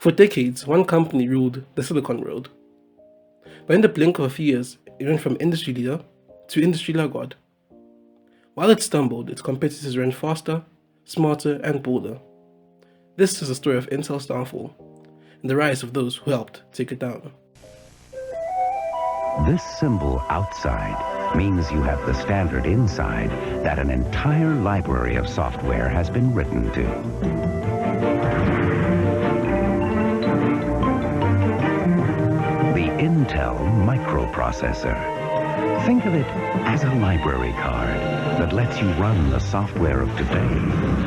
For decades, one company ruled the Silicon Road, but in the blink of a few years, it went from industry leader to industry laggard. While it stumbled, its competitors ran faster, smarter, and bolder. This is the story of Intel's downfall and the rise of those who helped take it down. This symbol outside means you have the standard inside that an entire library of software has been written to. The Intel microprocessor. Think of it as a library card that lets you run the software of today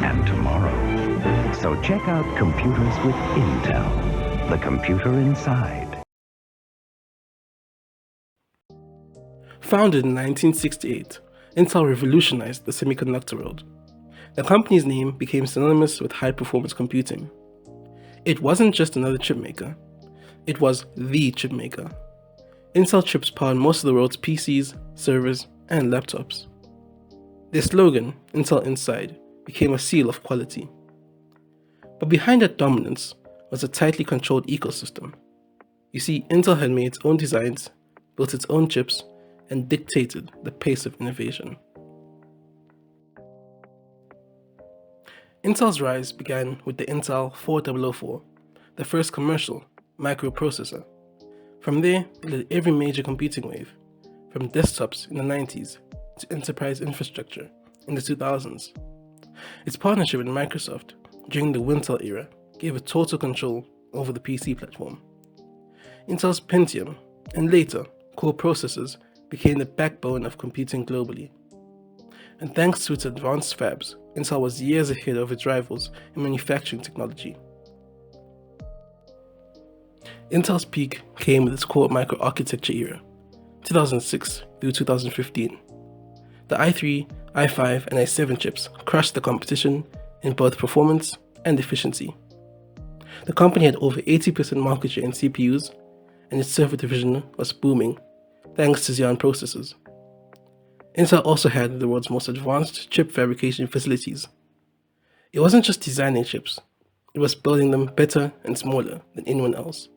and tomorrow. So check out Computers with Intel, the computer inside. Founded in 1968, Intel revolutionized the semiconductor world. The company's name became synonymous with high-performance computing. It wasn't just another chip maker, it was the chip maker. Intel chips powered most of the world's PCs, servers, and laptops. Their slogan, Intel Inside, became a seal of quality. But behind that dominance was a tightly controlled ecosystem. You see, Intel had made its own designs, built its own chips, and dictated the pace of innovation. Intel's rise began with the Intel 4004, the first commercial microprocessor. From there, it led every major computing wave, from desktops in the 90s to enterprise infrastructure in the 2000s. Its partnership with Microsoft during the Wintel era gave it total control over the PC platform. Intel's Pentium, and later Core processors, became the backbone of computing globally. And thanks to its advanced fabs, Intel was years ahead of its rivals in manufacturing technology. Intel's peak came with its core microarchitecture era, 2006 through 2015. The i3, i5, and i7 chips crushed the competition in both performance and efficiency. The company had over 80% market share in CPUs, and its server division was booming thanks to Xeon processors. Intel also had the world's most advanced chip fabrication facilities. It wasn't just designing chips, it was building them better and smaller than anyone else.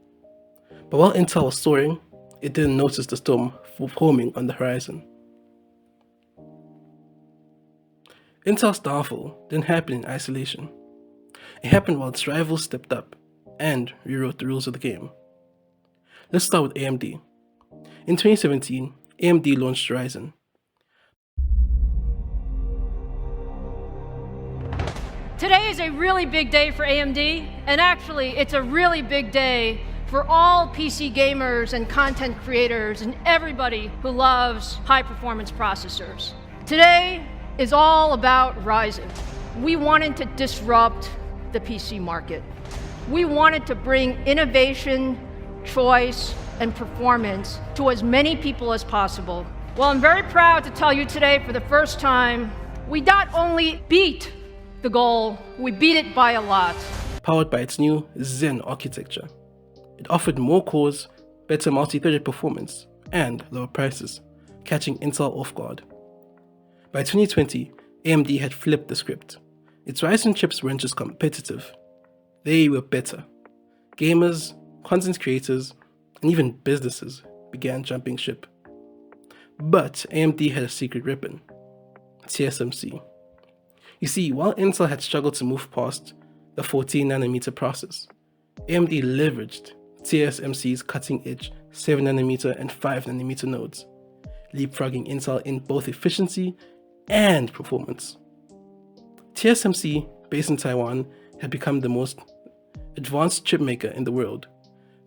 But while Intel was soaring, it didn't notice the storm forming on the horizon. Intel's downfall didn't happen in isolation. It happened while its rivals stepped up and rewrote the rules of the game. Let's start with AMD. In 2017, AMD launched Ryzen. Today is a really big day for AMD, and actually it's a really big day for all PC gamers and content creators and everybody who loves high-performance processors. Today is all about Ryzen. We wanted to disrupt the PC market. We wanted to bring innovation, choice, and performance to as many people as possible. Well, I'm very proud to tell you today, for the first time, we not only beat the goal, we beat it by a lot. Powered by its new Zen architecture. It offered more cores, better multi-threaded performance, and lower prices, catching Intel off guard. By 2020, AMD had flipped the script. Its Ryzen chips weren't just competitive, they were better. Gamers, content creators, and even businesses began jumping ship. But AMD had a secret weapon: TSMC. You see, while Intel had struggled to move past the 14nm process, AMD leveraged TSMC's cutting-edge 7nm and 5nm nodes, leapfrogging Intel in both efficiency and performance. TSMC, based in Taiwan, had become the most advanced chip maker in the world,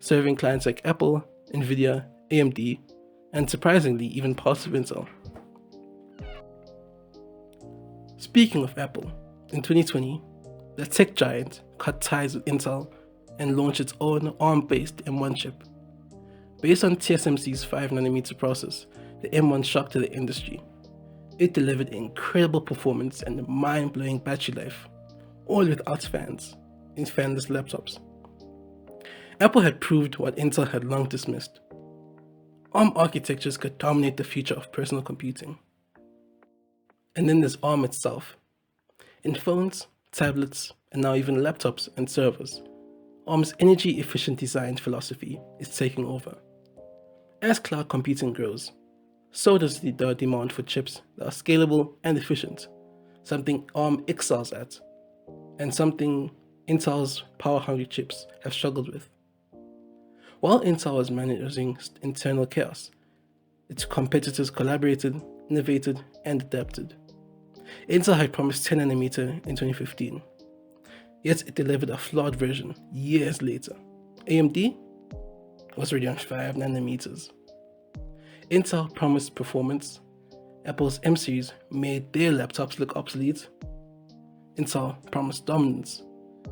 serving clients like Apple, Nvidia, AMD, and surprisingly even parts of Intel. Speaking of Apple, in 2020, the tech giant cut ties with Intel and launched its own ARM-based M1 chip. Based on TSMC's 5nm process, the M1 shocked the industry. It delivered incredible performance and mind-blowing battery life, all without fans, in fanless laptops. Apple had proved what Intel had long dismissed. ARM architectures could dominate the future of personal computing. And then there's ARM itself. In phones, tablets, and now even laptops and servers, ARM's energy-efficient design philosophy is taking over. As cloud computing grows, so does the demand for chips that are scalable and efficient, something ARM excels at, and something Intel's power-hungry chips have struggled with. While Intel was managing internal chaos, its competitors collaborated, innovated, and adapted. Intel had promised 10 nanometer in 2015, yet it delivered a flawed version years later. AMD was already on 5 nanometers. Intel promised performance, Apple's M series made their laptops look obsolete. Intel promised dominance,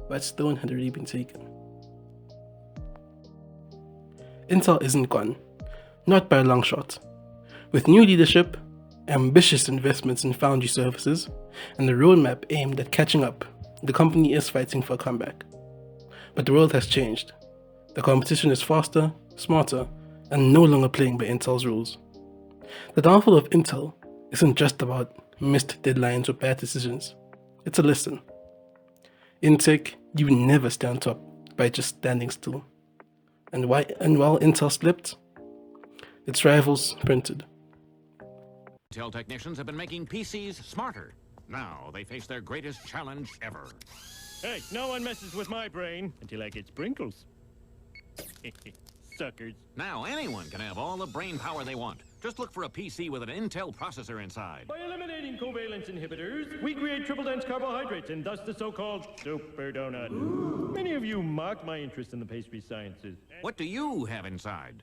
but stone had already been taken. Intel isn't gone, not by a long shot. With new leadership, ambitious investments in foundry services, and a roadmap aimed at catching up, the company is fighting for a comeback. But the world has changed. The competition is faster, smarter, and no longer playing by Intel's rules. The downfall of Intel isn't just about missed deadlines or bad decisions. It's a lesson. In tech, you never stand top by just standing still. And while Intel slipped, its rivals sprinted. Intel technicians have been making PCs smarter. Now they face their greatest challenge ever. Hey, no one messes with my brain until I get sprinkles. Suckers. Now anyone can have all the brain power they want. Just look for a PC with an Intel processor inside. By eliminating covalence inhibitors, we create triple-dense carbohydrates and thus the so-called super donut. Ooh. Many of you mock my interest in the pastry sciences. What do you have inside?